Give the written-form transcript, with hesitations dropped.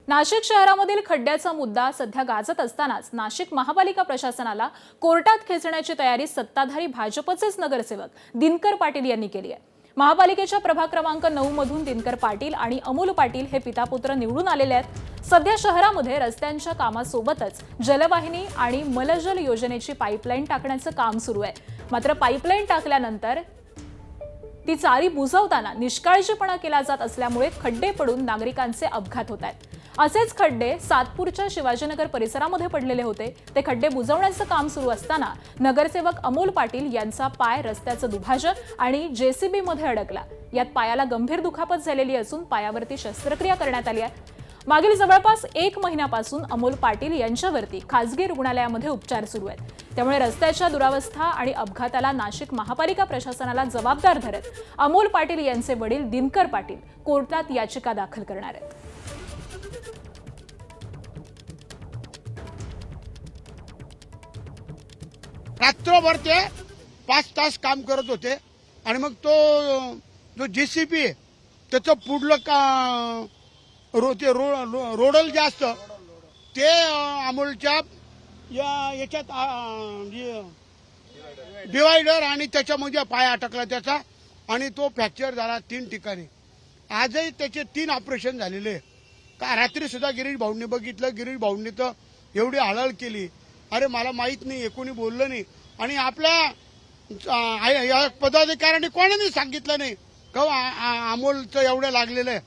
नाशिक शहरामधील खड्ड्याचा मुद्दा सध्या गाजत असतानाच नाशिक महापालिका प्रशासनाला कोर्टात खेचण्याची तयारी सत्ताधारी भाजपचेच नगरसेवक दिनकर पाटील यांनी केली आहे। महापालिकेच्या प्रभाग क्रमांक 9 मधून दिनकर पाटील आणि अमोल पाटील हे पितापुत्र निवडून आलेले आहेत। सध्या शहरामध्ये रस्त्यांच्या कामासोबतच जलवाहिनी आणि मलजल योजनेची पाईपलाईन टाकण्याचं काम सुरू आहे। मात्र पाईपलाईन टाकल्यानंतर ती चारी बुजवताना निष्काळजीपणा केला जात असल्यामुळे खड्डे पडून नागरिकांचे अपघात होत आहेत। असेच खड्डे सातपूरच्या शिवाजीनगर परिसरामध्ये पडलेले होते। ते खड्डे बुजवण्याचं काम सुरू असताना नगरसेवक अमोल पाटील यांचा पाय रस्त्याचं दुभाजक आणि जेसीबी मध्ये अडकला। यात पायाला गंभीर दुखापत झालेली असून पायावरती शस्त्रक्रिया करण्यात आली आहे। मागील जवळपास 1 महिन्यापासून अमोल पाटील यांच्यावरती खासगी रुग्णालयामध्ये उपचार सुरू आहेत। त्यामुळे रस्त्याच्या दुरावस्था आणि अपघाताला नाशिक महापालिका प्रशासनाला जबाबदार धरत अमोल पाटील यांचे वडील दिनकर पाटील कोर्टात याचिका दाखल करणार आहेत। रात्रभर ते 5 तास काम करत होते आणि मग तो जो जेसीबी आहे त्याचं पुढलं का रोडल जे असतं ते अमोलच्या याच्यात डिवायडर आणि त्याच्यामध्ये पाय अटकला त्याचा आणि तो फ्रॅक्चर झाला 3 ठिकाणी। आजही त्याचे 3 ऑपरेशन झालेले का रात्री सुद्धा गिरीश भाऊंनी बघितलं। गिरीश भाऊंनी तर एवढी हळहळ केली, अरे मला माहित नाही, कोणी बोललं नाही आणि आपल्या पदाधिकाऱ्यांनी कोणाने सांगितलं नाही का अमोलचं एवढं लागलेलं आहे।